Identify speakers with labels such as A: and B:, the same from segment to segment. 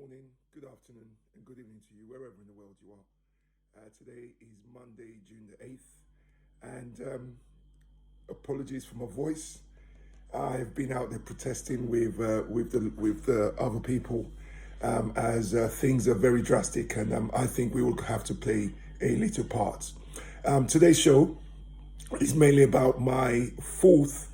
A: morning, good afternoon, and good evening to you, wherever in the world you are. Today is Monday, June the 8th, and apologies for my voice. I've been out there protesting with the other people as things are very drastic, and I think we will have to play a little part. Today's show is mainly about my fourth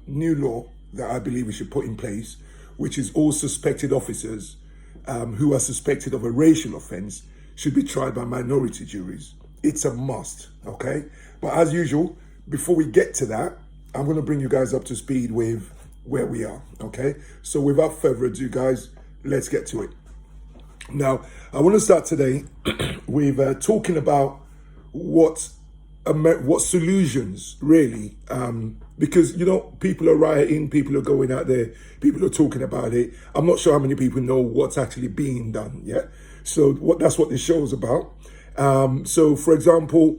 A: new law that I believe we should put in place, which is all suspected officers who are suspected of a racial offense should be tried by minority juries. It's a must, okay? But as usual, before we get to that, I'm going to bring you guys up to speed with where we are, okay? So without further ado, guys, let's get to it. Now, I want to start today with talking about what solutions really, because people are rioting, people are going out there, people are talking about it. I'm not sure how many people know what's actually being done. Yeah, so that's what this show is about. So for example,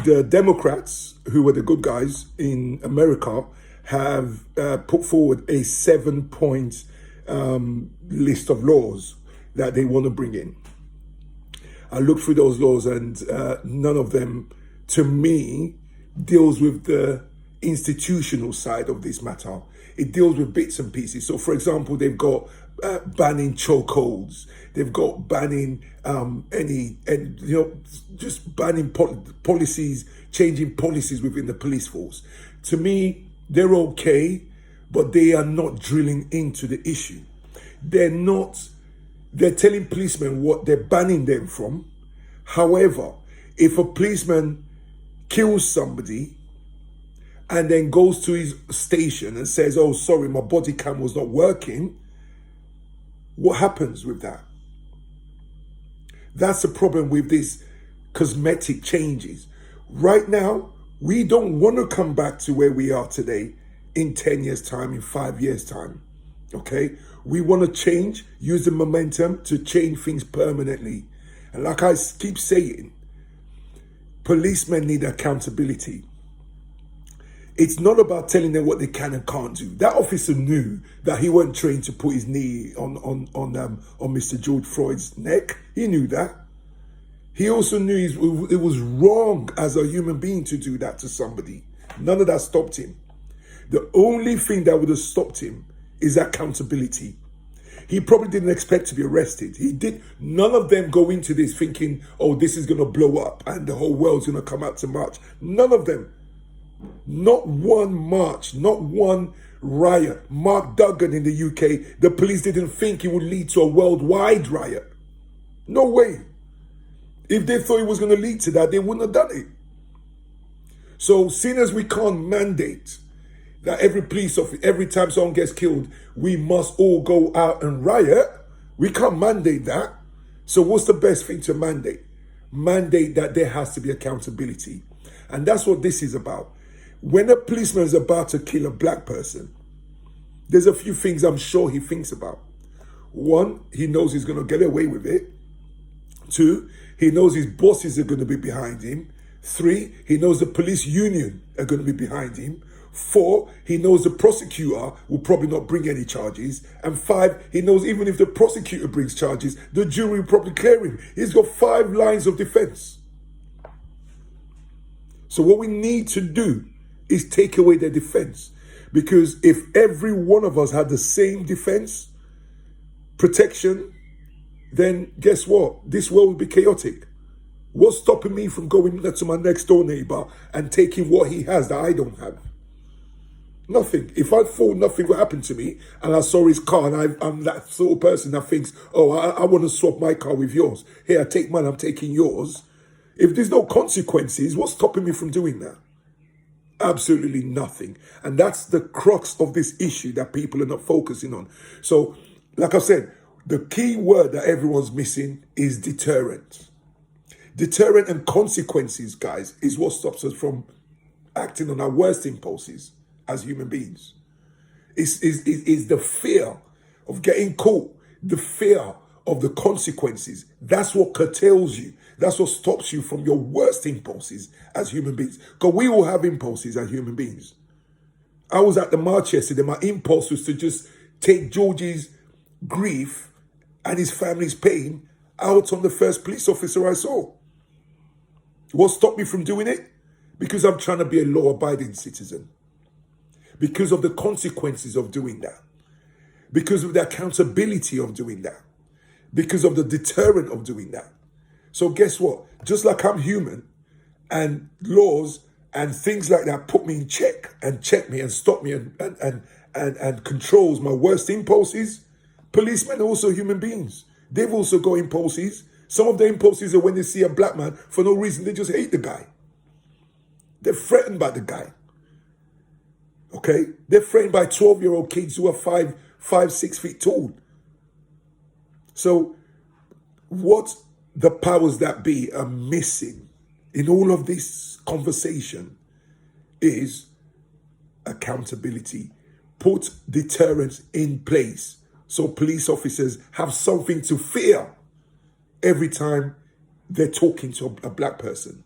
A: the Democrats, who are the good guys in America, have put forward a 7-point list of laws that they want to bring in. I looked through those laws, and none of them, to me, deals with the institutional side of this matter. It deals with bits and pieces. So, for example, they've got banning chokeholds. They've got banning just banning policies, changing policies within the police force. To me, they're okay, but they are not drilling into the issue. They're telling policemen what they're banning them from. However, if a policeman kills somebody and then goes to his station and says, "Oh, sorry, my body cam was not working," what happens with that? That's the problem with these cosmetic changes. Right now, we don't want to come back to where we are today in 10 years' time, in 5 years' time. Okay? We want to change, use the momentum to change things permanently. And like I keep saying, policemen need accountability. It's not about telling them what they can and can't do. That officer knew that he wasn't trained to put his knee on Mr. George Floyd's neck. He knew that. He also knew it was wrong as a human being to do that to somebody. None of that stopped him. The only thing that would have stopped him is accountability. He probably didn't expect to be arrested. None of them go into this thinking, "Oh, this is going to blow up and the whole world's going to come out to march." None of them. Not one march, not one riot. Mark Duggan in the UK, the police didn't think it would lead to a worldwide riot. No way. If they thought it was going to lead to that, they wouldn't have done it. So, seeing as we can't mandate that every police officer, every time someone gets killed, we must all go out and riot, we can't mandate that. So what's the best thing to mandate? Mandate that there has to be accountability. And that's what this is about. When a policeman is about to kill a black person, there's a few things I'm sure he thinks about. One, he knows he's going to get away with it. Two, he knows his bosses are going to be behind him. Three, he knows the police union are going to be behind him. Four, he knows the prosecutor will probably not bring any charges. And five, he knows even if the prosecutor brings charges, the jury will probably clear him. He's got 5 lines of defense. So what we need to do is take away their defense. Because if every one of us had the same defense, protection, then guess what? This world would be chaotic. What's stopping me from going to my next door neighbor and taking what he has that I don't have? Nothing. If I thought nothing would happen to me and I saw his car and I'm that sort of person that thinks, "Oh, I want to swap my car with yours. Here, I take mine, I'm taking yours." If there's no consequences, what's stopping me from doing that? Absolutely nothing. And that's the crux of this issue that people are not focusing on. So, like I said, the key word that everyone's missing is deterrent. Deterrent and consequences, guys, is what stops us from acting on our worst impulses as human beings. It's the fear of getting caught, the fear of the consequences. That's what curtails you. That's what stops you from your worst impulses as human beings. Because we all have impulses as human beings. I was at the march yesterday. My impulse was to just take Georgie's grief and his family's paying out on the first police officer I saw. What stopped me from doing it? Because I'm trying to be a law-abiding citizen. Because of the consequences of doing that. Because of the accountability of doing that. Because of the deterrent of doing that. So guess what? Just like I'm human, and laws and things like that put me in check me and stop me and controls my worst impulses, policemen are also human beings. They've also got impulses. Some of the impulses are when they see a black man, for no reason, they just hate the guy. They're threatened by the guy. Okay? They're threatened by 12-year-old kids who are 6 feet tall. So what the powers that be are missing in all of this conversation is accountability. Put deterrence in place so police officers have something to fear every time they're talking to a black person,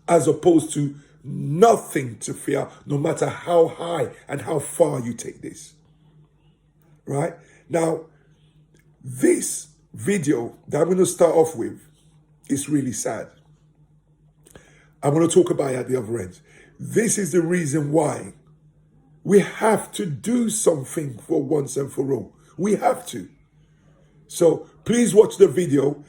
A: as opposed to nothing to fear, no matter how high and how far you take this. Right? Now, this video that I'm going to start off with is really sad. I'm going to talk about it at the other end. This is the reason why we have to do something for once and for all. We have to. So please watch the video.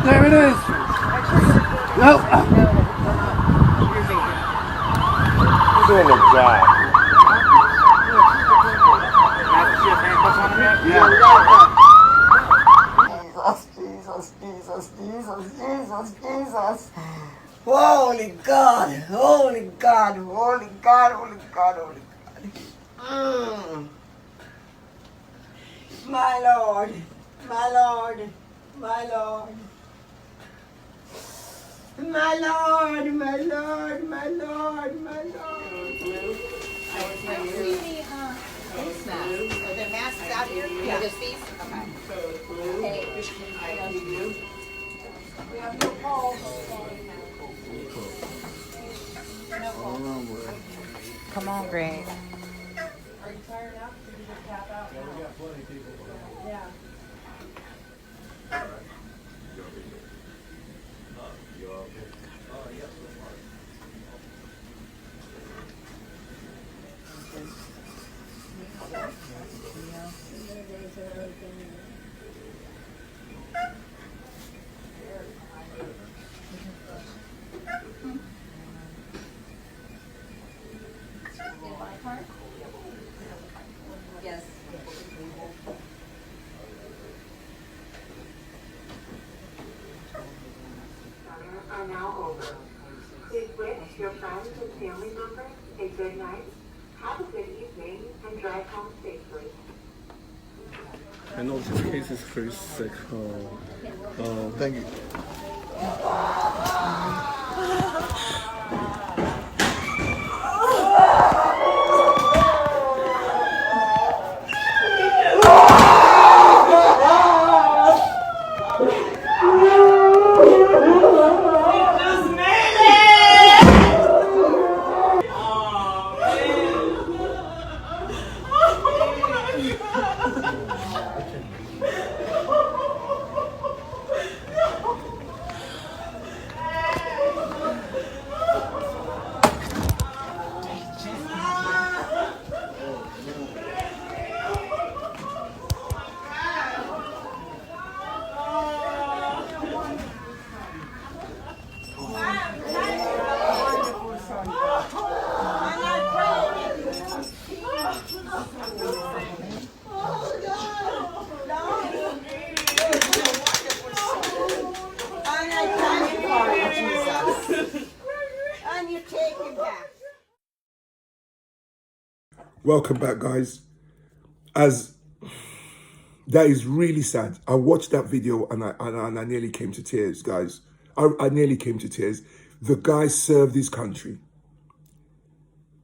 B: There it is. Nope.
C: Doing a job.
D: Jesus. Holy God, holy God, holy God, holy God, holy God. My Lord, my Lord, my Lord. My Lord, my Lord, my Lord, my Lord.
E: Face masks. Are there masks out here? Yeah. Just these? Okay. We have no pulse. No pulse. Come on, Greg. Are you tired enough? Did you just tap out now? We got plenty of people. Yeah. Yes.
F: Are now over. Please wish your friends and family members a good night, have a good evening, and drive home safely.
B: I know this case is pretty sick. Thank you.
A: Welcome back, guys. As that is really sad. I watched that video and I nearly came to tears, guys. I nearly came to tears. The guy served his country.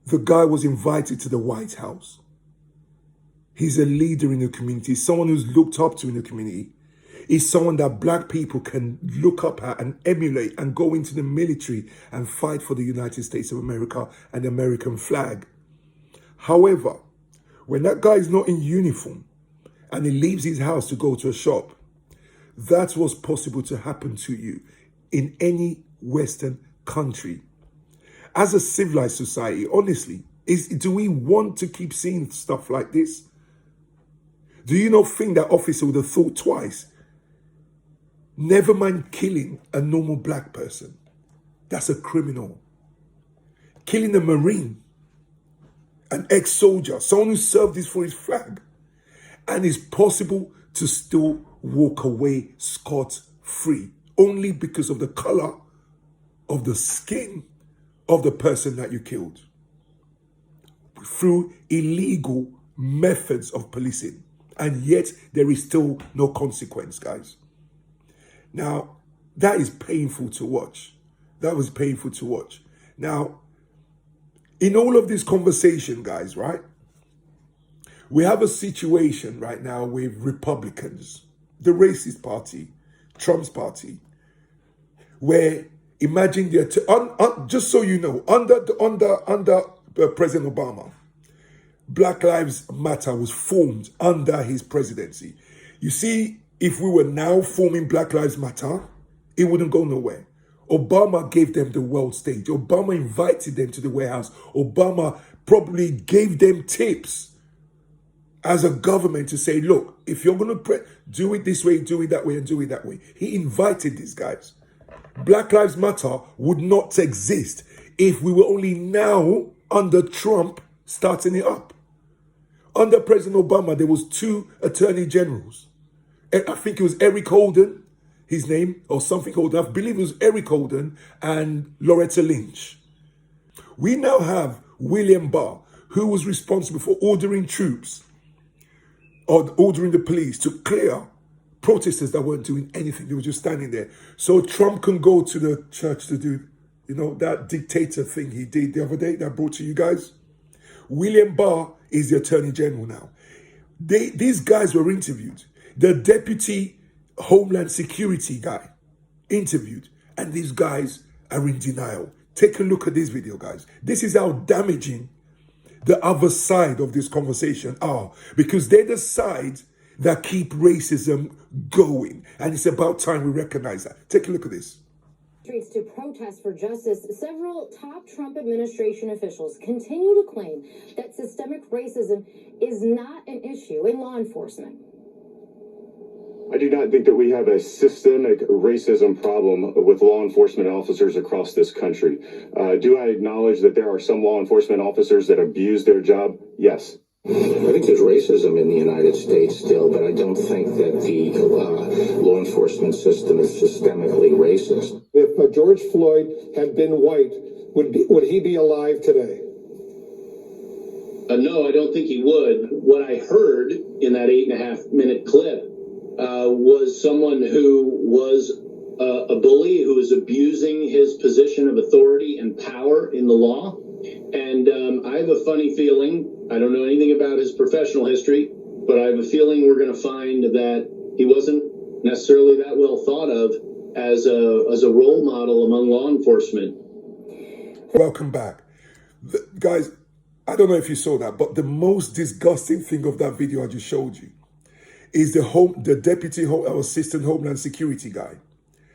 A: the guy was invited to the White House. He's a leader in the community, someone who's looked up to in the community. He's someone that black people can look up at and emulate and go into the military and fight for the United States of America and the American flag. However, when that guy is not in uniform and he leaves his house to go to a shop, that's what's possible to happen to you in any Western country. As a civilized society, honestly, do we want to keep seeing stuff like this? Do you not think that officer would have thought twice? Never mind killing a normal black person. That's a criminal. Killing a Marine, an ex-soldier, someone who served this for his flag. And it's possible to still walk away scot-free only because of the color of the skin of the person that you killed. Through illegal methods of policing. And yet there is still no consequence, guys. Now, that is painful to watch. That was painful to watch. Now, in all of this conversation, guys, right? We have a situation right now with Republicans, the racist party, Trump's party, where imagine just so you know, under President Obama, Black Lives Matter was formed under his presidency. You see, if we were now forming Black Lives Matter, it wouldn't go nowhere. Obama gave them the world stage. Obama invited them to the White House. Obama probably gave them tips as a government to say, look, if you're going to do it this way, do it that way, and do it that way. He invited these guys. Black Lives Matter would not exist if we were only now under Trump starting it up. Under President Obama, there was 2 attorney generals. I think it was Eric Holden, his name, or something Holden. I believe it was Eric Holden and Loretta Lynch. We now have William Barr, who was responsible for ordering troops or ordering the police to clear protesters that weren't doing anything. They were just standing there. So Trump can go to the church to do, that dictator thing he did the other day that I brought to you guys. William Barr is the Attorney General now. These guys were interviewed. The Deputy Homeland Security guy interviewed, and these guys are in denial. Take a look at this video, guys. This is how damaging the other side of this conversation are, because they're the side that keep racism going, and it's about time we recognize that. Take a look at this.
G: Streets to protest for justice, several top Trump administration officials continue to claim that systemic racism is not an issue in law enforcement.
C: I do not think that we have a systemic racism problem with law enforcement officers across this country. Do I acknowledge that there are some law enforcement officers that abuse their job? Yes.
H: I think there's racism in the United States still, but I don't think that the law enforcement system is systemically racist.
I: If George Floyd had been white, would he be alive today?
J: No, I don't think he would. What I heard in that 8.5-minute clip was someone who was a bully who was abusing his position of authority and power in the law. And I have a funny feeling, I don't know anything about his professional history, but I have a feeling we're going to find that he wasn't necessarily that well thought of as a role model among law enforcement.
A: Welcome back. Guys, I don't know if you saw that, but the most disgusting thing of that video I just showed you is the deputy assistant Homeland Security guy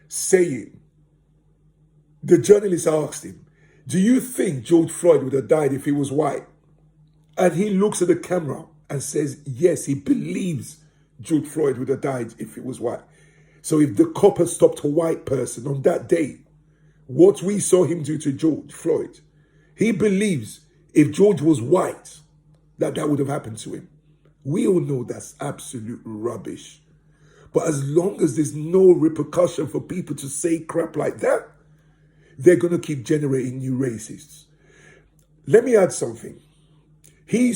A: saying, the journalist asked him, do you think George Floyd would have died if he was white? And he looks at the camera and says, yes, he believes George Floyd would have died if he was white. So if the cop had stopped a white person on that day, what we saw him do to George Floyd, he believes if George was white, that would have happened to him. We all know that's absolute rubbish. But as long as there's no repercussion for people to say crap like that, they're going to keep generating new racists. Let me add something. He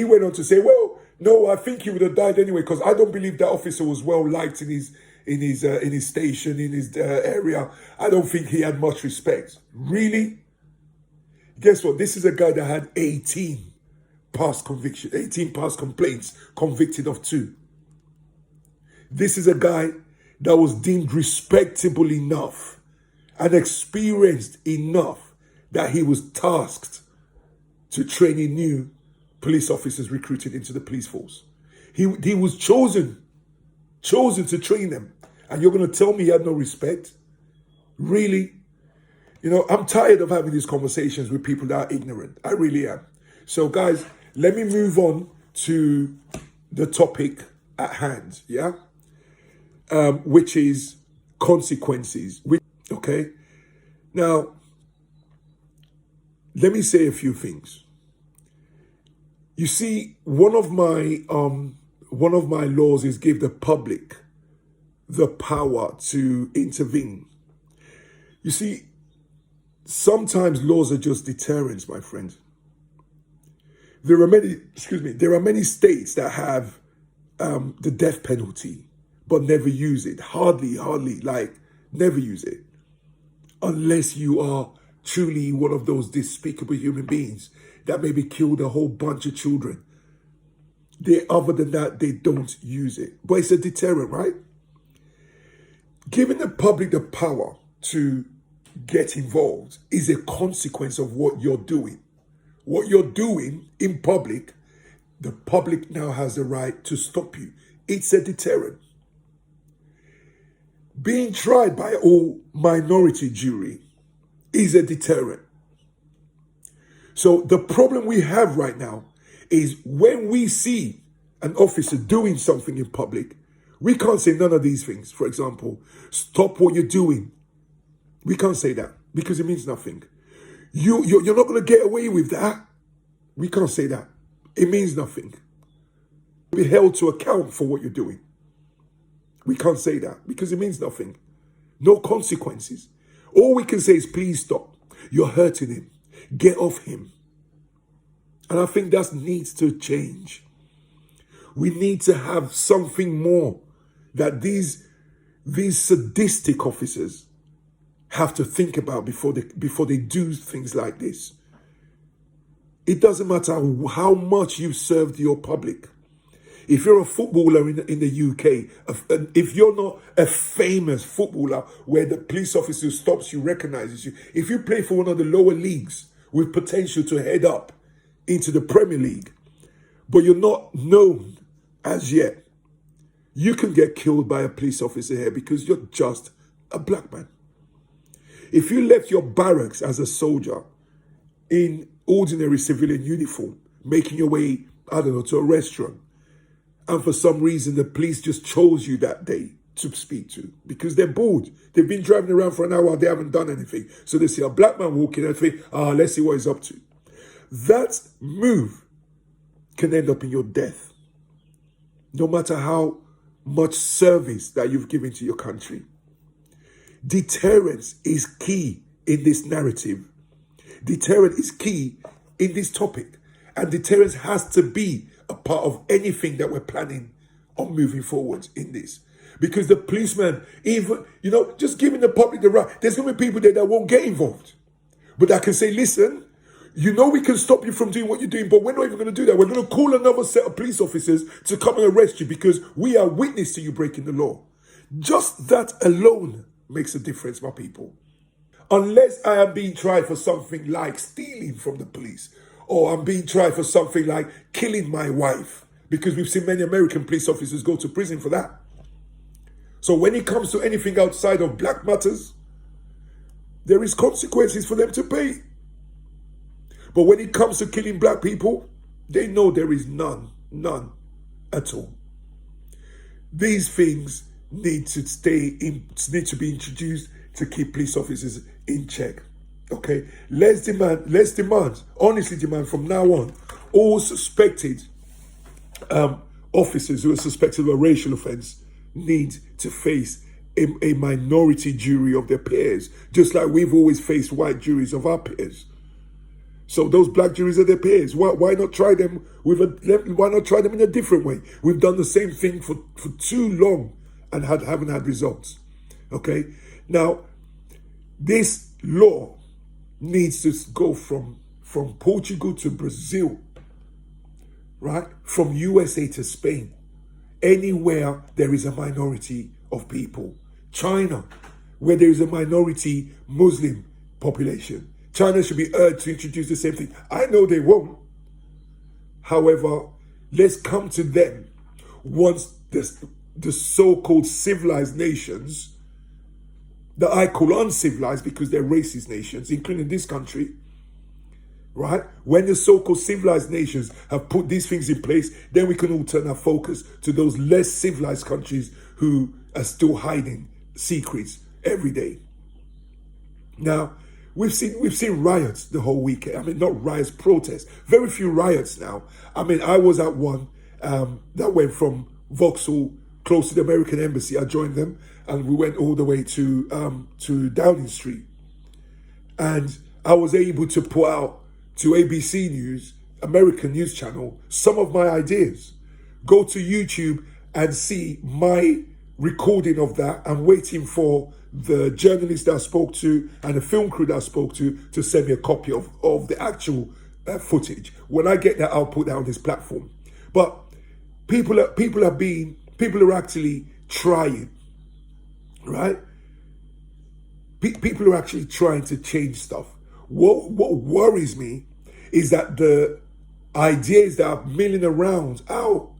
A: went on to say, well, no, I think he would have died anyway, because I don't believe that officer was well liked in his station, in his area. I don't think he had much respect. Really? Guess what? This is a guy that had 18 past complaints, convicted of 2. This is a guy that was deemed respectable enough and experienced enough that he was tasked to train in new police officers recruited into the police force. He was chosen to train them. And you're going to tell me he had no respect? Really? You know, I'm tired of having these conversations with people that are ignorant. I really am. So guys, let me move on to the topic at hand, yeah? Which is consequences. Okay? Now, let me say a few things. You see, one of my laws is give the public the power to intervene. You see, sometimes laws are just deterrents, my friend. There are many states that have the death penalty, but never use it. Hardly, never use it. Unless you are truly one of those despicable human beings that maybe killed a whole bunch of children. Other than that, they don't use it. But it's a deterrent, right? Giving the public the power to get involved is a consequence of what you're doing. What you're doing in public, the public now has the right to stop you. It's a deterrent. Being tried by all minority jury is a deterrent. So the problem we have right now is when we see an officer doing something in public, we can't say none of these things. For example, stop what you're doing. We can't say that because it means nothing. You're not going to get away with that. We can't say that. It means nothing. Be held to account for what you're doing. We can't say that because it means nothing. No consequences. All we can say is, please stop. You're hurting him. Get off him. And I think that needs to change. We need to have something more that these sadistic officers have to think about before they do things like this. It doesn't matter how much you've served your public. If you're a footballer in the UK, if you're not a famous footballer where the police officer who stops you recognizes you, if you play for one of the lower leagues with potential to head up into the Premier League, but you're not known as yet, you can get killed by a police officer here because you're just a black man. If you left your barracks as a soldier in ordinary civilian uniform, making your way, I don't know, to a restaurant, and for some reason the police just chose you that day to speak to because they're bored. They've been driving around for an hour, they haven't done anything. So they see a black man walking and think, let's see what he's up to. That move can end up in your death. No matter how much service that you've given to your country. Deterrence is key in this narrative. Deterrence is key in this topic. And deterrence has to be a part of anything that we're planning on moving forward in this. Because the policeman, even, just giving the public the right, there's going to be people there that won't get involved. But that can say, listen, we can stop you from doing what you're doing, but we're not even going to do that. We're going to call another set of police officers to come and arrest you because we are witness to you breaking the law. Just that alone makes a difference, my people. Unless I am being tried for something like stealing from the police, or I'm being tried for something like killing my wife, because we've seen many American police officers go to prison for that. So when it comes to anything outside of black matters, there is consequences for them to pay. But when it comes to killing black people, they know there is none at all. These things need to need to be introduced to keep police officers in check. Okay, let's honestly demand from now on, all suspected officers who are suspected of a racial offense need to face a minority jury of their peers, just like we've always faced white juries of our peers. So those black juries are their peers. Why not try them why not try them in a different way? We've done the same thing for too long and haven't had results. Okay, now this law needs to go from from Portugal to Brazil, right? From USA to Spain, anywhere there is a minority of people. China, where there is a minority Muslim population. China should be urged to introduce the same thing. I know they won't. However, let's come to them once the so-called civilized nations, that I call uncivilized because they're racist nations, including this country, right? When the so-called civilized nations have put these things in place, then we can all turn our focus to those less civilized countries who are still hiding secrets every day. Now, we've seen riots the whole weekend. I mean, not riots, protests. Very few riots now. I mean, I was at one that went from Vauxhall close to the American Embassy. I joined them, and we went all the way to Downing Street. And I was able to put out to ABC News, American news channel, some of my ideas. Go to YouTube and see my recording of that. I'm waiting for the journalist that I spoke to and the film crew that I spoke to send me a copy of the actual footage. When I get that, I'll put that on this platform. But people are actually trying, right? People are actually trying to change stuff. What worries me is that the ideas that are milling around out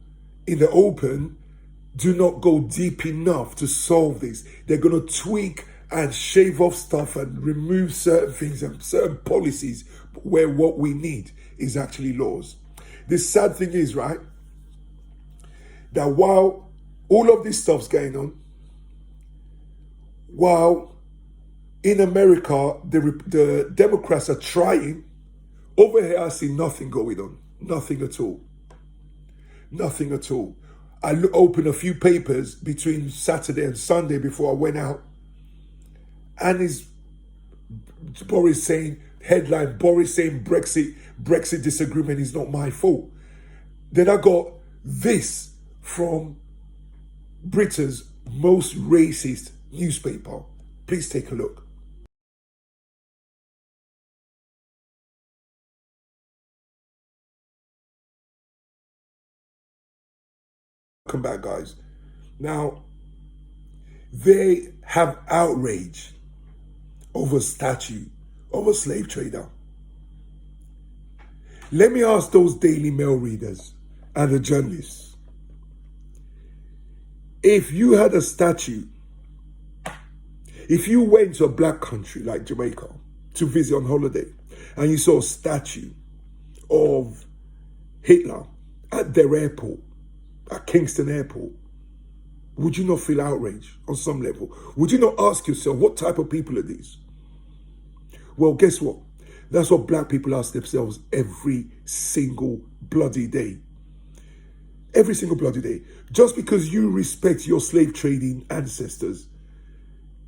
A: in the open do not go deep enough to solve this. They're going to tweak and shave off stuff and remove certain things and certain policies where what we need is actually laws. The sad thing is, right, that while all of this stuff's going on, while in America, the Democrats are trying, over here I see nothing going on. Nothing at all. Nothing at all. I opened a few papers between Saturday and Sunday before I went out. And it's Boris saying, headline, Boris saying Brexit disagreement is not my fault. Then I got this from Britain's most racist newspaper. Please take a look. Come back, guys. Now, they have outrage over a statue of a slave trader. Let me ask those Daily Mail readers and the journalists. If you had a statue, if you went to a black country like Jamaica to visit on holiday and you saw a statue of Hitler at their airport, at Kingston Airport, would you not feel outraged on some level? Would you not ask yourself, what type of people are these? Well, guess what? That's what black people ask themselves every single bloody day. Every single bloody day. Just because you respect your slave trading ancestors,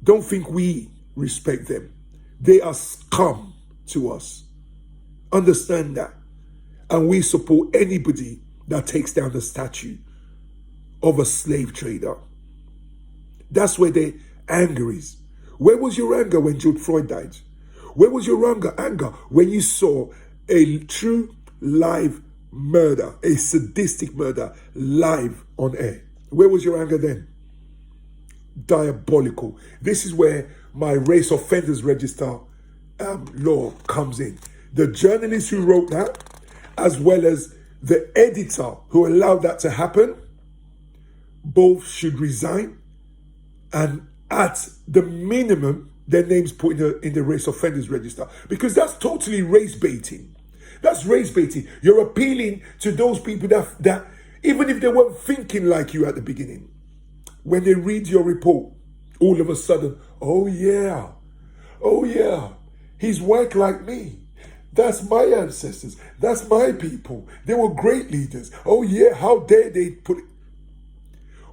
A: don't think we respect them. They are scum to us. Understand that. And we support anybody that takes down the statue of a slave trader. That's where their anger is. Where was your anger when George Floyd died? Where was your anger when you saw a true live murder, a sadistic murder live on air? Where was your anger then? Diabolical. This is where my race offenders register law comes in. The journalist who wrote that, as well as the editor who allowed that to happen, both should resign, and at the minimum, their names put in the race offenders register, because that's totally race baiting. That's race baiting. You're appealing to those people that even if they weren't thinking like you at the beginning, when they read your report, all of a sudden, oh yeah, he's white like me. That's my ancestors. That's my people. They were great leaders. Oh yeah, how dare they put it?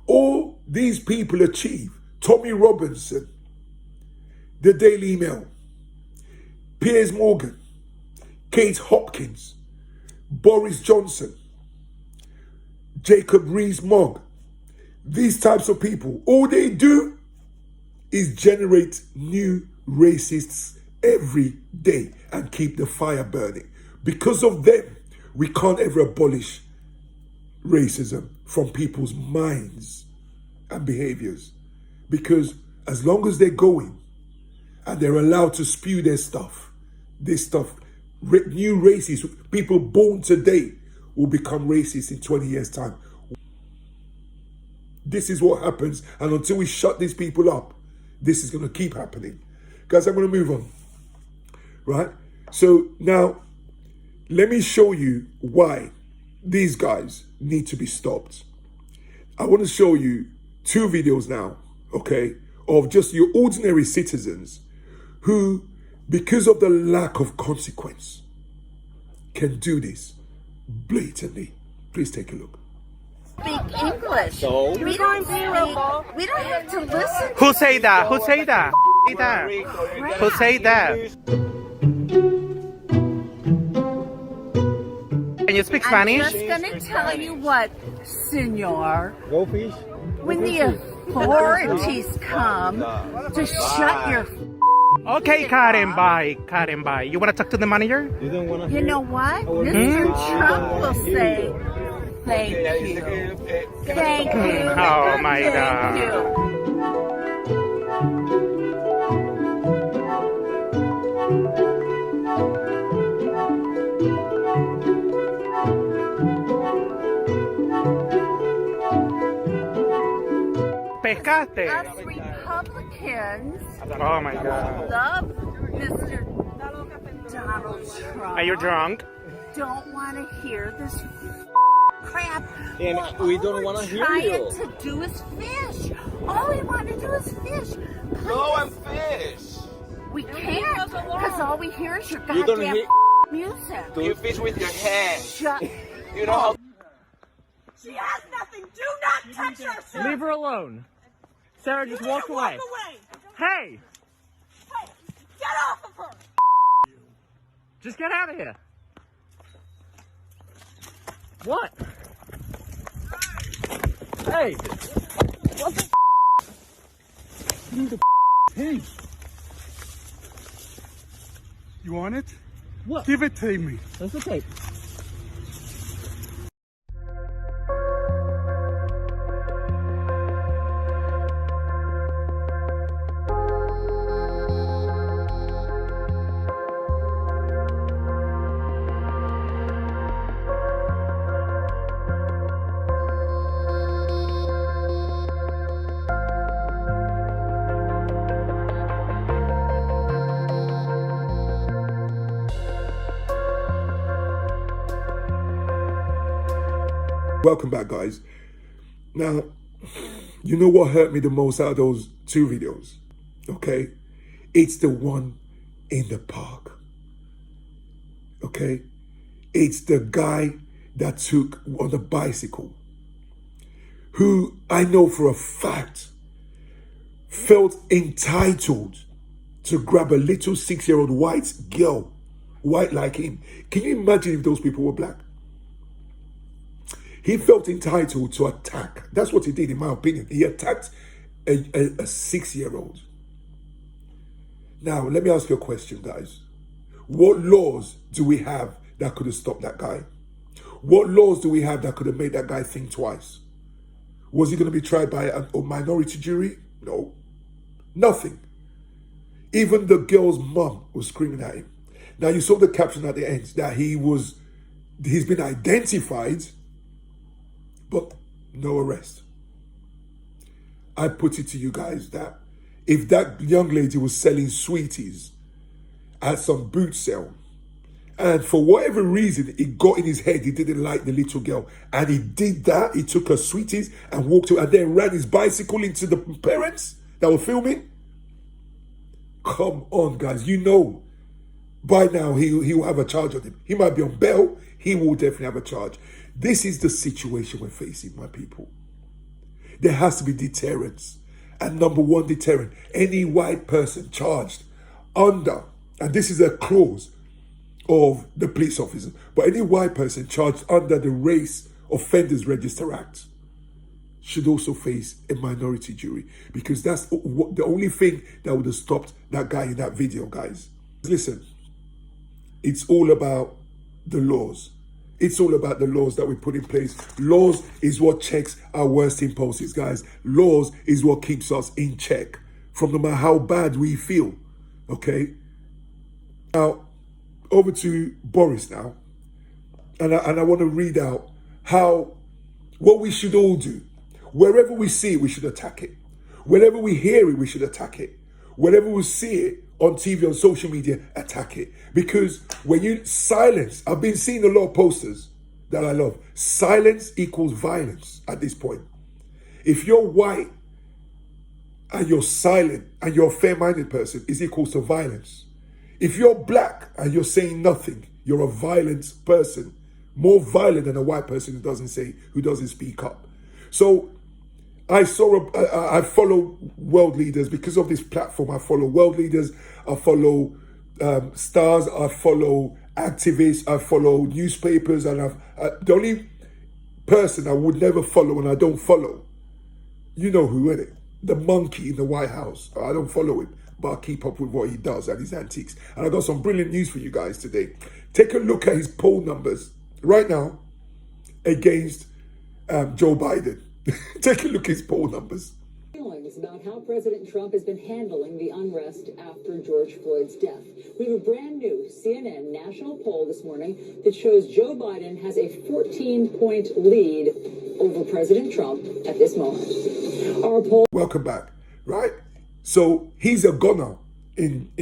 A: All these people achieve. Tommy Robinson, the Daily Mail, Piers Morgan, Kate Hopkins, Boris Johnson, Jacob Rees-Mogg. These types of people, all they do is generate new racists every day and keep the fire burning. Because of them, we can't ever abolish racism from people's minds and behaviors. Because as long as they're going and they're allowed to spew this stuff, new racists, people born today will become racist in 20 years' time. This is what happens, and until we shut these people up, this is going to keep happening. Guys, I'm going to move on, right? So now, let me show you why these guys need to be stopped. I want to show you 2 videos now, okay, of just your ordinary citizens who, because of the lack of consequence, can do this blatantly. Please take a look.
K: Speak English. So? We don't have to listen.
L: Who say that? Who say that? Who say that? Can you speak Spanish?
K: I'm just going to tell you what, senor.
M: Go fish.
K: When the authorities come to shut your...
L: Okay, Karen, bye. Karen, bye. You want to talk to the manager?
K: You know what? Mr. Trump will say, thank you. Thank you.
L: Oh, my
K: Thank
L: God.
K: you.
L: Pescaste.
K: Us Republicans
L: Oh, my God.
K: love Mr. Donald Trump.
L: Are you drunk?
K: Don't want to hear this crap.
M: And we don't want to hear you.
K: Trying to do is fish. All we want to do is fish. Please.
M: Go and fish.
K: We can't because all we hear is your
M: You don't
K: goddamn
M: hear-
K: music.
M: You fish with your hands.
K: Shut.
M: You know how...
K: She has nothing. Do not touch her, sir.
L: Leave her alone. Sarah, just walk away. Hey!
K: Hey, get off of her.
L: Just get out of here. What? Hey! What the
N: Give the hey! You want it?
L: What?
N: Give it to me.
L: What's the tape?
A: Welcome back, guys. Now, you know what hurt me the most out of those 2 videos? Okay? It's the one in the park. Okay? It's the guy that took on the bicycle, who I know for a fact felt entitled to grab a little 6-year-old white girl, white like him. Can you imagine if those people were black? He felt entitled to attack. That's what he did, in my opinion. He attacked a 6-year-old. Now, let me ask you a question, guys. What laws do we have that could have stopped that guy? What laws do we have that could have made that guy think twice? Was he going to be tried by a minority jury? No. Nothing. Even the girl's mom was screaming at him. Now, you saw the caption at the end that he's been identified, but no arrest. I put it to you guys that if that young lady was selling sweeties at some boot sale, and for whatever reason, it got in his head, he didn't like the little girl, and he did that, he took her sweeties and walked away, and then ran his bicycle into the parents that were filming. Come on, guys, you know, by now he will have a charge on him. He might be on bail, he will definitely have a charge. This is the situation we're facing, my people. There has to be deterrence. And number one deterrent, any white person charged under, and this is a clause of the police officer, but any white person charged under the Race Offenders Register Act should also face a minority jury, because that's the only thing that would have stopped that guy in that video, guys. Listen, it's all about the laws. It's all about the laws that we put in place. Laws is what checks our worst impulses, guys. Laws is what keeps us in check from no matter how bad we feel, okay? Now, over to Boris now. And I want to read out what we should all do. Wherever we see it, we should attack it. Whenever we hear it, we should attack it. Whenever we see it on TV, on social media, attack it. Because when you silence, I've been seeing a lot of posters that I love. Silence equals violence at this point. If you're white and you're silent and you're a fair-minded person, it's equals to violence. If you're black and you're saying nothing, you're a violent person. More violent than a white person who doesn't speak up. So I follow world leaders because of this platform. I follow world leaders. I follow stars. I follow activists. I follow newspapers. And the only person I would never follow and I don't follow, you know who, is it? The monkey in the White House. I don't follow him, but I keep up with what he does and his antiques. And I got some brilliant news for you guys today. Take a look at his poll numbers right now against Joe Biden. Take a look at his poll numbers.
O: Feelings about how President Trump has been handling the unrest after George Floyd's death. We have a brand new CNN national poll this morning that shows Joe Biden has a 14-point lead over President Trump at this moment. Our poll.
A: Welcome back, right? So he's a goner in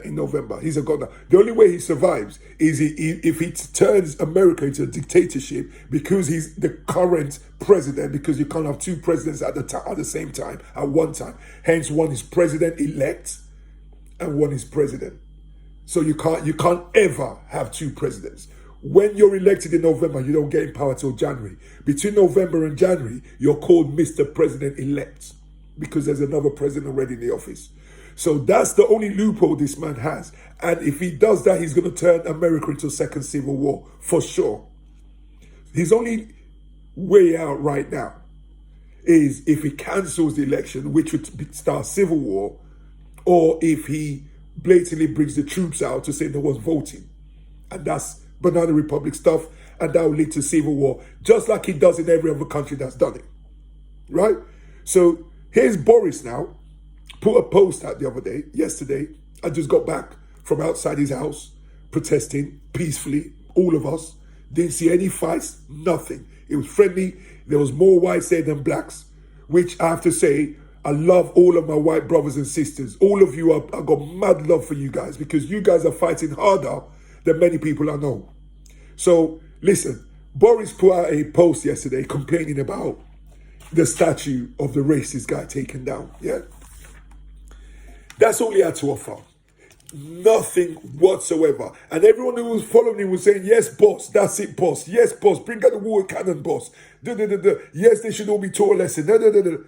A: November. He's a goner. The only way he survives is if he turns America into a dictatorship, because he's the current president, because you can't have two presidents at the same time, at one time. Hence, one is president-elect and one is president. So you can't ever have two presidents. When you're elected in November, you don't get in power till January. Between November and January, you're called Mr. President-elect because there's another president already in the office. So that's the only loophole this man has. And if he does that, he's going to turn America into a second civil war, for sure. His only way out right now is if he cancels the election, which would start civil war, or if he blatantly brings the troops out to say no one's voting. And that's Banana Republic stuff, and that will lead to civil war, just like he does in every other country that's done it. Right? So here's Boris now. Put a post out the other day, yesterday. I just got back from outside his house, protesting peacefully, all of us. Didn't see any fights, nothing. It was friendly. There was more whites there than blacks, which I have to say, I love all of my white brothers and sisters. All of you, I got mad love for you guys because you guys are fighting harder than many people I know. So listen, Boris put out a post yesterday complaining about the statue of the racist guy taken down, yeah? That's all he had to offer. Nothing whatsoever. And everyone who was following him was saying, yes, boss, that's it, boss. Yes, boss, bring out the water cannon, boss. Yes, they should all be taught a lesson.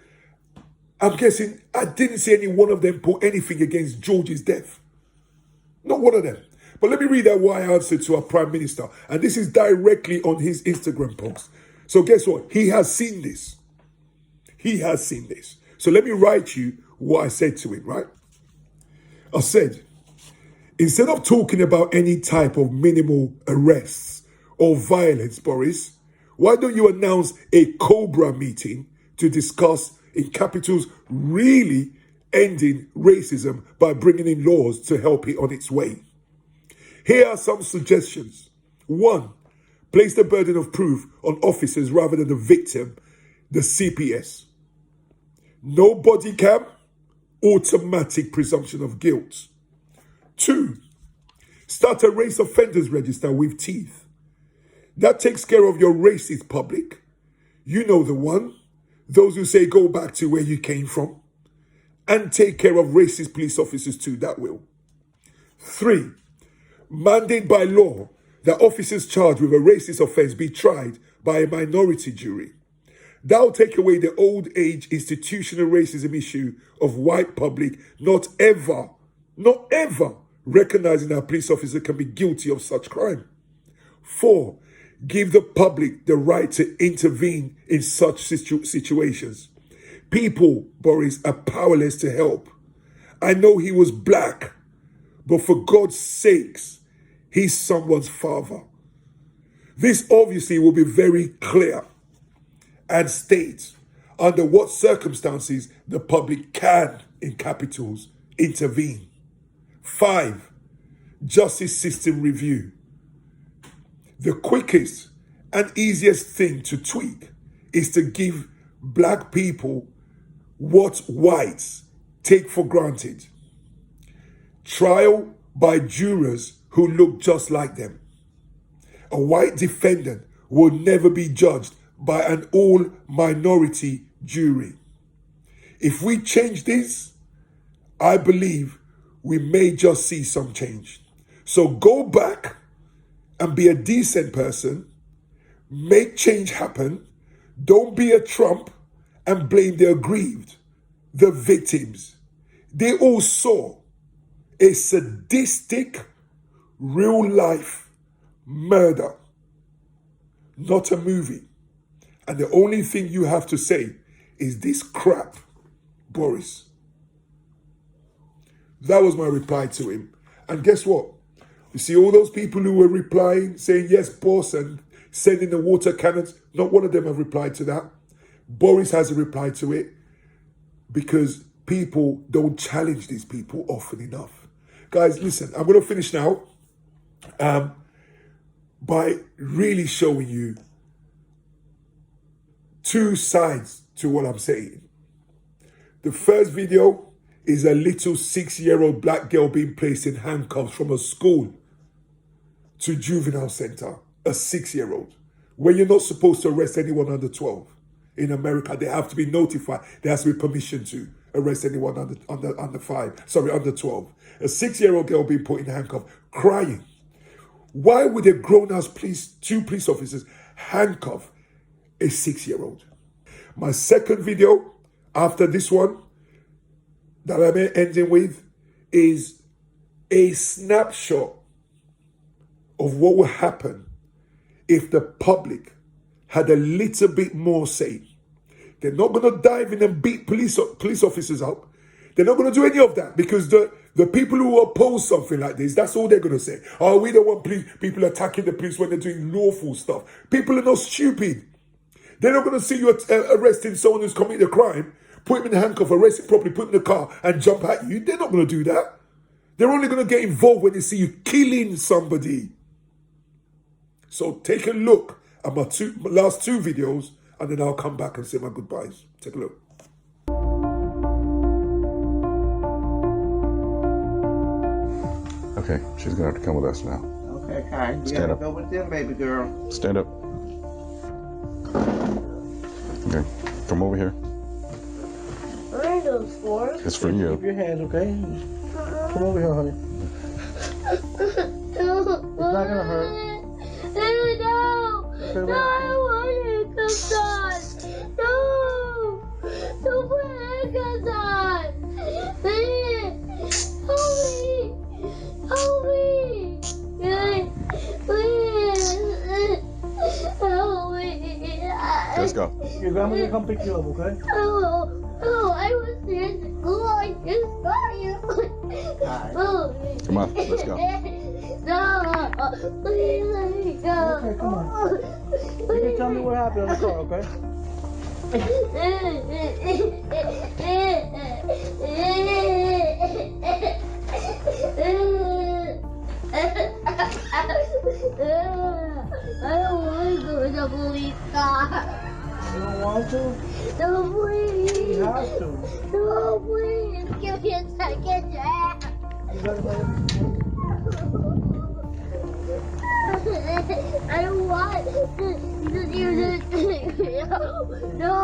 A: I'm guessing I didn't see any one of them put anything against George's death. Not one of them. But let me read out what I answered to our Prime Minister. And this is directly on his Instagram post. So guess what? He has seen this. He has seen this. So let me write you what I said to him, right? I said, instead of talking about any type of minimal arrests or violence, Boris, why don't you announce a Cobra meeting to discuss in capitals really ending racism by bringing in laws to help it on its way? Here are some suggestions. 1, place the burden of proof on officers rather than the victim, the CPS. No body cam, automatic presumption of guilt. 2, start a race offenders register with teeth. That takes care of your racist public. You know the one. Those who say go back to where you came from. And take care of racist police officers too, that will. 3, mandate by law that officers charged with a racist offense be tried by a minority jury. That'll take away the old age institutional racism issue of white public not ever recognizing that a police officer can be guilty of such crime. 4, give the public the right to intervene in such situations. People, Boris, are powerless to help. I know he was black, but for God's sakes, he's someone's father. This obviously will be very clear and state under what circumstances the public can, in capitals, intervene. 5, justice system review. The quickest and easiest thing to tweak is to give black people what whites take for granted. Trial by jurors who look just like them. A white defendant will never be judged by an all-minority jury. If we change this, I believe we may just see some change. So go back and be a decent person, make change happen, don't be a Trump and blame the aggrieved, the victims. They all saw a sadistic, real-life murder, not a movie. And the only thing you have to say is this crap, Boris. That was my reply to him. And guess what? You see all those people who were replying, saying, yes, boss, and sending the water cannons, not one of them have replied to that. Boris hasn't replied to it because people don't challenge these people often enough. Guys, listen, I'm going to finish now by really showing you two sides to what I'm saying. The first video is a little 6-year-old black girl being placed in handcuffs from a school to juvenile center, a 6-year-old, where you're not supposed to arrest anyone under 12. In America, they have to be notified. There has to be permission to arrest anyone under 12. A 6-year-old girl being put in handcuffs, crying. Why would a grown-ass two police officers handcuff a 6-year-old? My second video, after this one, that I'm ending with, is a snapshot of what would happen if the public had a little bit more say. They're not going to dive in and beat police officers up. They're not going to do any of that because the people who oppose something like this, that's all they're going to say. Oh, we don't want people attacking the police when they're doing lawful stuff. People are not stupid. They're not going to see you arresting someone who's committed a crime, put him in a handcuff, arrest him properly, put him in the car and jump at you. They're not going to do that. They're only going to get involved when they see you killing somebody. So take a look at my last two videos and then I'll come back and say my goodbyes. Take a look.
P: Okay, she's gonna have to come with us now.
D: Okay, Kai. You
P: Stand
D: gotta
P: up.
D: go with them, baby girl.
P: Stand up. Okay, come over here.
Q: What are those for?
P: It's for you.
D: Keep your hands, okay? Come over here, honey.
Q: No.
D: It's not gonna hurt.
Q: No, I want handcuffs on. No, don't put handcuffs on. Please, help me, please, help me.
P: Let's go.
D: Your grandma can come pick you up, okay?
Q: Oh, I was in school. I just saw you.
P: Come on, let's go.
Q: No, please let me go.
D: Okay, come on. You can tell me what happened on the car, okay?
Q: I don't want to go to the police car.
D: You don't want to?
Q: No, please.
D: You have to.
Q: No, please. Give me a second chance.
D: You gotta go.
Q: I don't want to do this. No.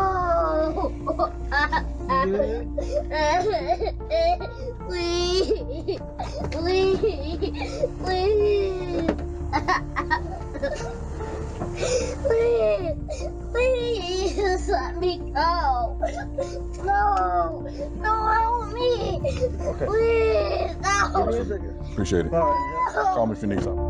Q: Please. Please let me go. No, help me.
P: Okay.
Q: Please, no.
D: Give me a second.
P: Appreciate it.
D: All right.
P: Call me if you need something.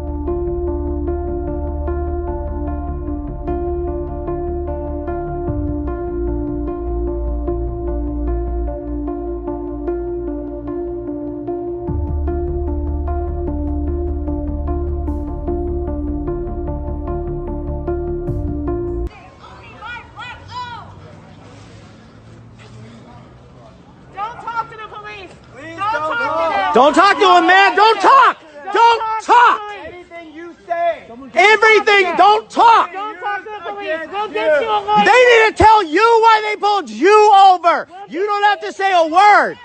R: Don't talk to him, man. Don't talk. Don't talk.
M: Anything you say.
R: Everything. Don't talk.
K: Don't talk to the police. We'll get you a lawyer.
R: They need to tell you why they pulled you over. You don't have to say a word.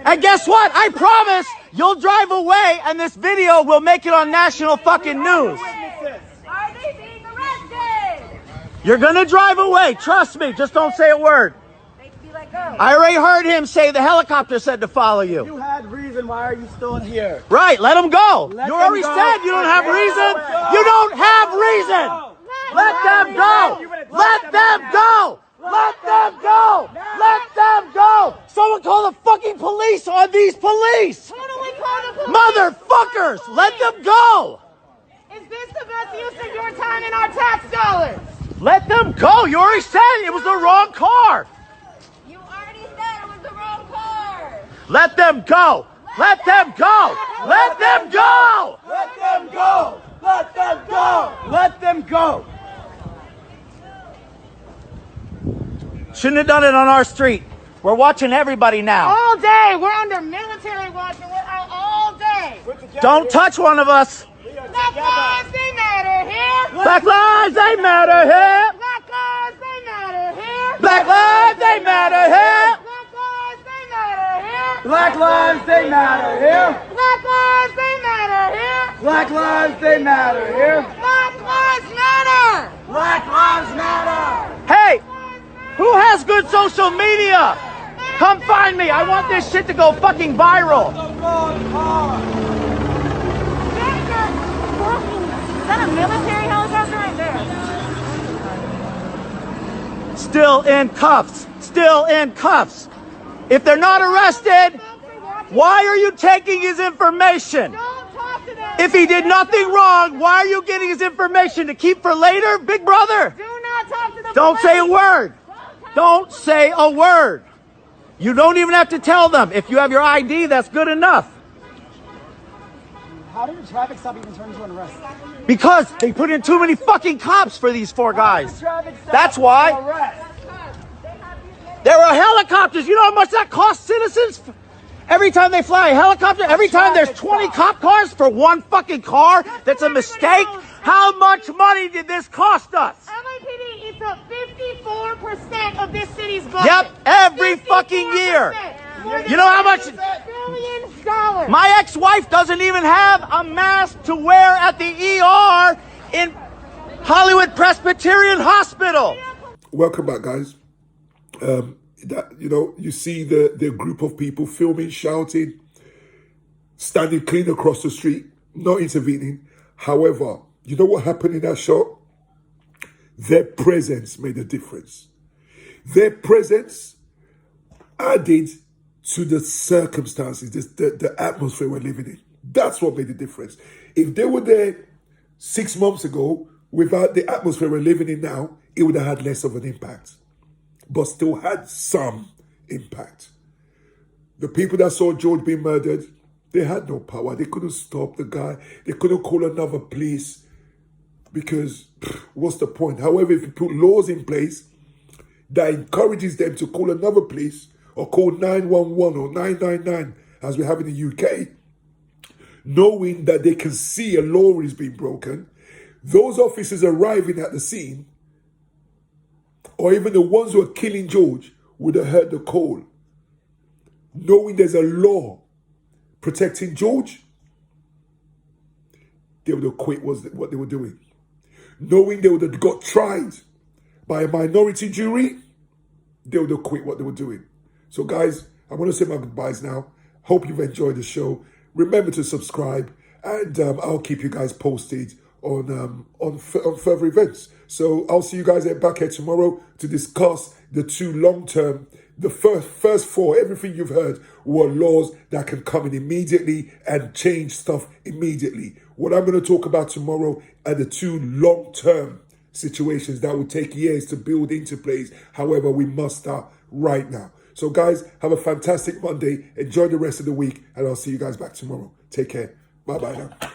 R: And guess what? I promise you'll drive away and this video will make it on national fucking news.
K: Are they being arrested?
R: You're gonna drive away. Trust me. Just don't say a word.
K: They can be let go.
R: I already heard him say the helicopter said to follow you.
M: You had reason. Why are you still here?
R: Right. Let him go.
M: Let
R: You
M: them
R: already
M: go.
R: said you don't have reason. You don't have reason. Let them go. Let them go. Let them go. Let them go. Someone call the fucking police on these police.
K: Totally call the police.
R: Motherfuckers. Let them go.
K: Is this the best use of your time and our tax dollars?
R: Let them go. You already said it was the wrong car.
K: You already said it was the wrong car.
R: Let them go. Let them go. Let them go.
M: Let them go. Let them go. Let them go.
R: Shouldn't have done it on our street. We're watching everybody now.
K: All day. We're under military watch and we're out all day.
R: Don't touch one of us.
K: Black lives, they matter here.
R: Black lives, they matter here.
K: Black lives, they matter here.
R: Black lives, they matter here.
K: Black lives, they matter here.
M: Black lives, they matter here.
K: Black lives, they matter here.
M: Black lives, they matter here.
K: Black lives matter.
R: Hey, who has good social media? Come find me. I want this shit to go fucking viral.
K: Is that a military helicopter right there?
R: Still in cuffs. Still in cuffs. If they're not arrested, why are you taking his information? If he did nothing wrong, why are you getting his information to keep for later, big brother?
K: Do not talk to the
R: Don't
K: police.
R: say a word. Don't say a word. You don't even have to tell them. If you have your ID, that's good enough.
M: How did a traffic stop even turn into an arrest?
R: Because they put in too many fucking cops for these four guys. That's why. There are helicopters. You know how much that costs citizens? Every time they fly a helicopter, every time there's 20 cop cars for one fucking car that's a mistake, how much money did this cost us?
K: LAPD eats up 54% of this city's budget.
R: Yep, every fucking year. You know how much?
K: Billions dollars.
R: My ex-wife doesn't even have a mask to wear at the ER in Hollywood Presbyterian Hospital.
A: Welcome back, guys. You see the group of people filming, shouting, standing clean across the street, not intervening. However, you know what happened in that shot? Their presence made a difference. Their presence added to the circumstances, the atmosphere we're living in. That's what made the difference. If they were there 6 months ago, without the atmosphere we're living in now, it would have had less of an impact, but still had some impact. The people that saw George being murdered, they had no power. They couldn't stop the guy. They couldn't call another police because what's the point? However, if you put laws in place that encourages them to call another police or call 911 or 999, as we have in the UK, knowing that they can see a law is being broken, those officers arriving at the scene, or even the ones who are killing George, would have heard the call. Knowing there's a law protecting George, they would have quit what they were doing. Knowing they would have got tried by a minority jury, they would have quit what they were doing. So guys, I'm going to say my goodbyes now. Hope you've enjoyed the show. Remember to subscribe, and I'll keep you guys posted on further events. So I'll see you guys back here tomorrow to discuss the two long-term, the first four, everything you've heard were laws that can come in immediately and change stuff immediately. What I'm going to talk about tomorrow are the two long-term situations that will take years to build into place. However, we must start right now. So guys, have a fantastic Monday. Enjoy the rest of the week, and I'll see you guys back tomorrow. Take care. Bye-bye now.